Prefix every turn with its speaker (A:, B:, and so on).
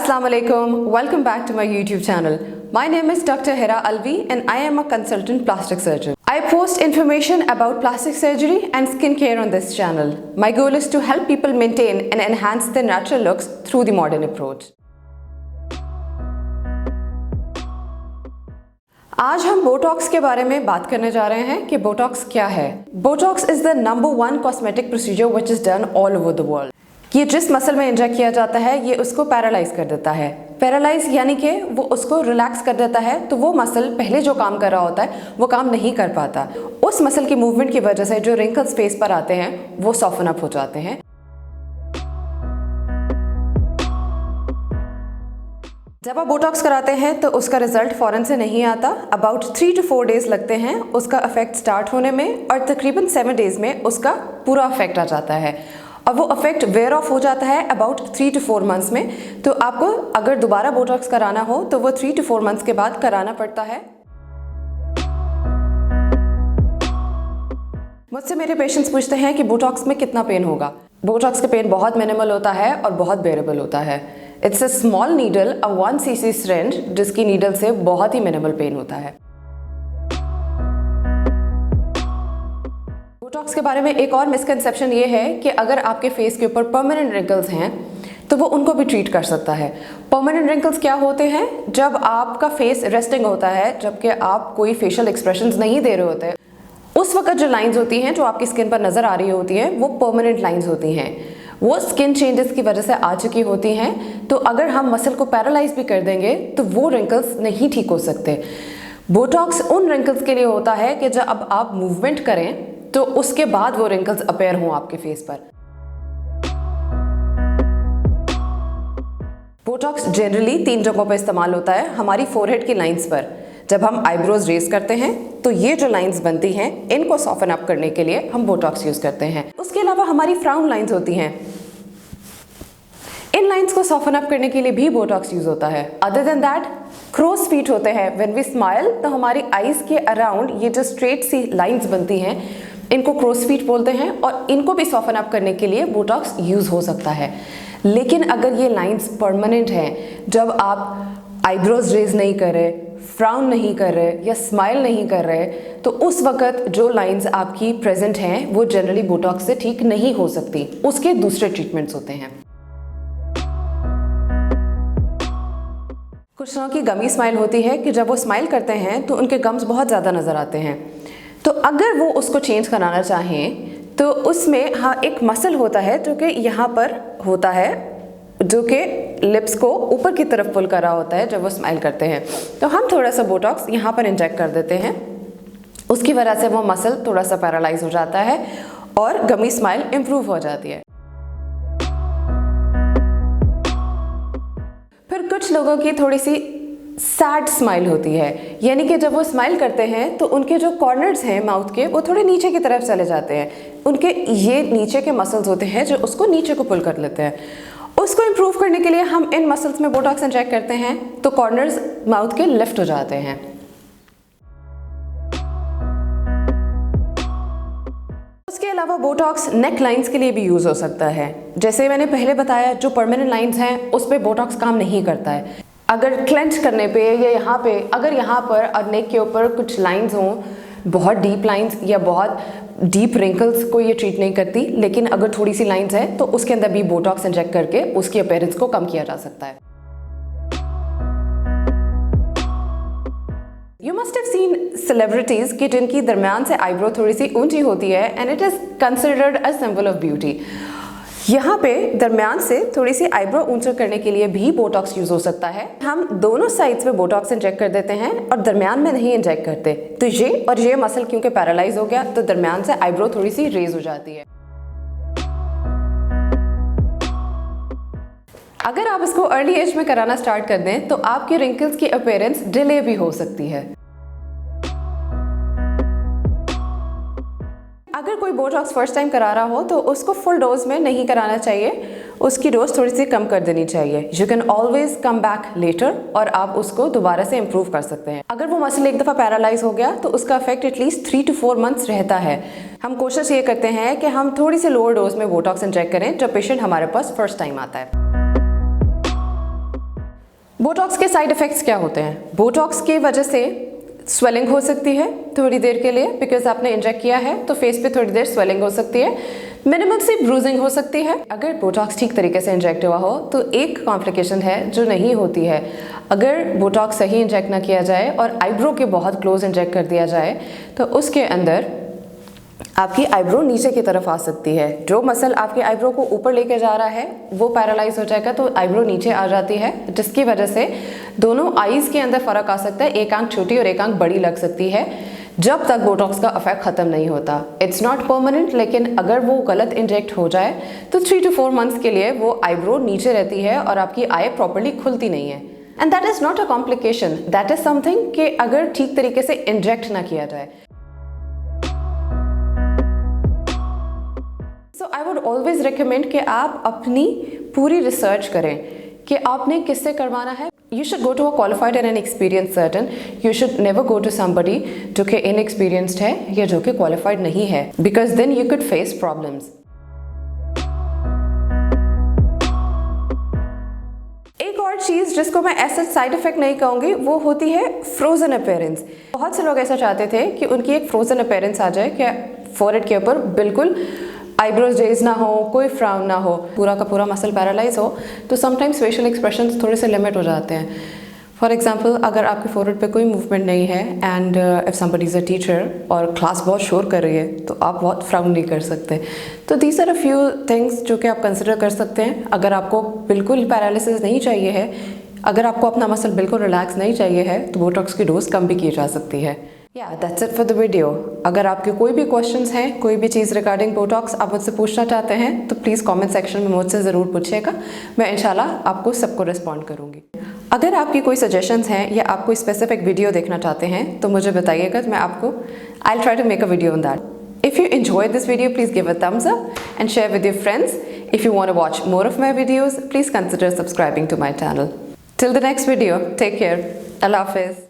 A: Assalamu alaikum. Welcome back to my YouTube channel. My name is Dr. Hira Alvi and I am a consultant plastic surgeon. I post information about plastic surgery and skincare on this channel. My goal is to help people maintain and enhance their natural looks through the modern approach. आज हम Botox के बारे में बात करने जा रहे हैं कि बोटॉक्स क्या है। Botox is the number 1 cosmetic procedure which is done all over the world. ये जिस मसल में इंजेक्ट किया जाता है ये उसको पैरालाइज कर देता है। पैरालाइज यानी कि वो उसको रिलैक्स कर देता है, तो वो मसल पहले जो काम कर रहा होता है वो काम नहीं कर पाता। उस मसल की मूवमेंट की वजह से जो रिंकल्स फेस पर आते हैं वो सॉफ्टन अप हो जाते हैं। जब आप बोटॉक्स कराते हैं तो उसका रिजल्ट फ़ौरन से नहीं आता। अबाउट 3 to 4 डेज़ लगते हैं उसका इफेक्ट स्टार्ट होने में, और तकरीबन 7 डेज़ में उसका पूरा इफेक्ट आ जाता है। और वो इफेक्ट वेयर ऑफ हो जाता है अबाउट 3 to 4 मंथ्स में। तो आपको अगर दोबारा बोटॉक्स कराना हो तो वो 3 to 4 मंथ्स के बाद कराना पड़ता है। मुझसे मेरे पेशेंट्स पूछते हैं कि बोटॉक्स में कितना पेन होगा। बोटॉक्स का पेन बहुत मिनिमल होता है और बहुत बेरेबल होता है। It's a small needle, a 1 cc syringe, जिसकी नीडल से बहुत ही मिनिमल पेन होता है। बोटॉक्स के बारे में एक और मिसकंसेप्शन ये है कि अगर आपके फेस के ऊपर परमानेंट रिंकल्स हैं तो वो उनको भी ट्रीट कर सकता है। परमानेंट रिंकल्स क्या होते हैं? जब आपका फेस रेस्टिंग होता है, जबकि आप कोई फेशियल एक्सप्रेशंस नहीं दे रहे होते, उस वक्त जो लाइंस होती हैं जो आपकी स्किन पर नज़र आ रही होती हैं वो परमानेंट लाइंस होती हैं। वो स्किन चेंजेस की वजह से आ चुकी होती हैं। तो अगर हम मसल को पैरालाइज भी कर देंगे तो वो रिंकल्स नहीं ठीक हो सकते। बोटॉक्स उन रिंकल्स के लिए होता है कि जब आप मूवमेंट करें तो उसके बाद वो रिंकल्स अपीयर हों आपके फेस पर। बोटॉक्स जनरली 3 जगहों पर इस्तेमाल होता है। हमारी फोरहेड की लाइंस पर, जब हम आईब्रोज रेज करते हैं तो ये जो लाइंस बनती हैं इनको सॉफ्टन अप करने के लिए हम बोटॉक्स यूज करते हैं। उसके अलावा हमारी फ्राउन लाइंस होती हैं, इन लाइंस को सॉफ्टन अप करने के लिए भी बोटॉक्स यूज होता है। Other than that, crows feet होते हैं। व्हेन वी स्माइल तो हमारी आईज के अराउंड ये जो स्ट्रेट सी लाइंस बनती हैं इनको क्रोज फीट बोलते हैं, और इनको भी सॉफ्टन अप करने के लिए बोटॉक्स यूज हो सकता है। लेकिन अगर ये लाइंस परमानेंट हैं, जब आप आईब्रोज रेज नहीं कर रहे, फ्राउन नहीं कर रहे या स्माइल नहीं कर रहे, तो उस वक्त जो लाइंस आपकी प्रेजेंट हैं वो जनरली बोटॉक्स से ठीक नहीं हो सकती। उसके दूसरे ट्रीटमेंट्स होते हैं। कुछ लोगों की गमी स्माइल होती है कि जब वो स्माइल करते हैं तो उनके गम्स बहुत ज़्यादा नज़र आते हैं। तो अगर वो उसको चेंज कराना चाहें तो उसमें एक मसल होता है जो कि यहाँ पर होता है, जो कि लिप्स को ऊपर की तरफ पुल कर रहा होता है जब वो स्माइल करते हैं। तो हम थोड़ा सा बोटॉक्स यहाँ पर इंजेक्ट कर देते हैं। उसकी वजह से वो मसल थोड़ा सा पैरालाइज हो जाता है और गमी स्माइल इम्प्रूव हो जाती है। फिर कुछ लोगों की थोड़ी सी सैड स्माइल होती है, यानी कि जब वो स्माइल करते हैं तो उनके जो कॉर्नर्स हैं माउथ के वो थोड़े नीचे की तरफ चले जाते हैं। उनके ये नीचे के मसल्स होते हैं जो उसको नीचे को पुल कर लेते हैं। उसको इम्प्रूव करने के लिए हम इन मसल्स में बोटॉक्स इंजेक्ट करते हैं तो कॉर्नर्स माउथ के लिफ्ट हो जाते हैं। उसके अलावा बोटॉक्स नेक लाइंस के लिए भी यूज़ हो सकता है। जैसे मैंने पहले बताया, जो परमानेंट लाइंस हैं उस पर बोटॉक्स काम नहीं करता है। अगर क्लेंच करने पे या यहाँ पे, अगर यहाँ पर और नेक के ऊपर कुछ लाइंस हों, बहुत डीप लाइंस या बहुत डीप रिंकल्स को ये ट्रीट नहीं करती, लेकिन अगर थोड़ी सी लाइंस है तो उसके अंदर भी बोटॉक्स इंजेक्ट करके उसकी अपीयरेंस को कम किया जा सकता है। You must have seen celebrities कि जिनकी दरमियान से आईब्रो थोड़ी सी ऊंची होती है and it is considered a symbol of beauty. यहाँ पे दरमियान से थोड़ी सी आईब्रो ऊंचा करने के लिए भी बोटॉक्स यूज हो सकता है। हम दोनों साइड्स में बोटॉक्स इंजेक्ट कर देते हैं और दरमियान में नहीं इंजेक्ट करते। तो ये और ये मसल क्योंकि पैरालाइज हो गया तो दरमियान से आईब्रो थोड़ी सी रेज हो जाती है। अगर आप इसको अर्ली एज में कराना स्टार्ट कर दें तो आपके रिंकल्स की अपीयरेंस डिले भी हो सकती है। अगर कोई बोटॉक्स फर्स्ट टाइम करा रहा हो तो उसको फुल डोज में नहीं कराना चाहिए, उसकी डोज थोड़ी सी कम कर देनी चाहिए। You can always come back later और आप उसको दोबारा से इम्प्रूव कर सकते हैं। अगर वो मसल एक दफ़ा पैरालाइज हो गया तो उसका इफेक्ट एटलीस्ट 3 to 4 मंथ्स रहता है। हम कोशिश ये करते हैं कि हम थोड़ी सी लोअर डोज में बोटॉक्स इंजेक्ट करें जब पेशेंट हमारे पास फर्स्ट टाइम आता है। बोटॉक्स के साइड इफ़ेक्ट्स क्या होते हैं? बोटॉक्स की वजह से स्वेलिंग हो सकती है थोड़ी देर के लिए, बिकॉज आपने इंजेक्ट किया है तो फेस पे थोड़ी देर स्वेलिंग हो सकती है, मिनिमम सी ब्रूजिंग हो सकती है। अगर बोटॉक्स ठीक तरीके से इंजेक्ट हुआ हो तो एक कॉम्प्लिकेशन है जो नहीं होती है, अगर बोटॉक्स सही इंजेक्ट ना किया जाए और आईब्रो के बहुत क्लोज इंजेक्ट कर दिया जाए तो उसके अंदर आपकी आईब्रो नीचे की तरफ आ सकती है। जो मसल आपके आईब्रो को ऊपर लेके जा रहा है वो पैरालाइज हो जाएगा, तो आईब्रो नीचे आ जाती है, जिसकी वजह से दोनों आईज के अंदर फर्क आ सकता है, एक आंख छोटी और एक आंख बड़ी लग सकती है जब तक बोटॉक्स का इफेक्ट खत्म नहीं होता। इट्स नॉट परमानेंट, लेकिन अगर वो गलत इंजेक्ट हो जाए तो 3 to 4 मंथ्स के लिए वो आईब्रो नीचे रहती है और आपकी आई प्रॉपर्ली खुलती नहीं है। And that is not a complication, that is something कि अगर ठीक तरीके से इंजेक्ट ना किया जाए। सो आई वुड ऑलवेज रिकमेंड कि आप अपनी पूरी रिसर्च करें कि आपने किससे करवाना है। You should go to a qualified and an experienced surgeon. You should never go to somebody जो कि inexperienced है या जो कि qualified नहीं है, because then you could face problems. एक और चीज़ जिसको मैं ऐसा साइड इफेक्ट नहीं कहूँगी वो होती है फ्रोजन अपीयरेंस। बहुत से लोग ऐसा चाहते थे कि उनकी एक फ्रोजन अपीयरेंस आ जाए, कि फोरहेड के ऊपर बिल्कुल आईब्रोज रेज ना हो, कोई फ्राउन ना हो, पूरा का पूरा मसल पैरालाइज हो, तो समटाइम्स फेशियल एक्सप्रेशंस थोड़े से लिमिट हो जाते हैं। फॉर एग्जांपल, अगर आपके फोरहेड पे कोई मूवमेंट नहीं है and if somebody is a teacher और क्लास बहुत शोर कर रही है तो आप बहुत फ्राउन नहीं कर सकते। तो these are a few things जो कि आप कंसिडर कर सकते हैं। अगर आपको बिल्कुल पैरालिसिस नहीं चाहिए है, अगर आपको अपना मसल बिल्कुल रिलैक्स नहीं चाहिए है, तो बोटॉक्स की डोज कम भी की जा सकती है। That's it for the video. अगर आपके कोई भी क्वेश्चंस हैं, कोई भी चीज़ रिगार्डिंग बोटॉक्स आप मुझसे पूछना चाहते हैं तो प्लीज़ कमेंट सेक्शन में मुझसे ज़रूर पूछिएगा, मैं इंशाल्लाह आपको सबको रिस्पॉन्ड करूँगी। अगर आपकी कोई सजेशंस हैं या आप कोई स्पेसिफिक वीडियो देखना चाहते हैं तो मुझे बताइएगा, तो मैं आपको I will try to make a video on that. If you enjoyed this video, please give a thumbs up and share with your friends. If you want to watch more of my videos, please consider subscribing to my channel. Till the next video, take care. Allah Hafiz.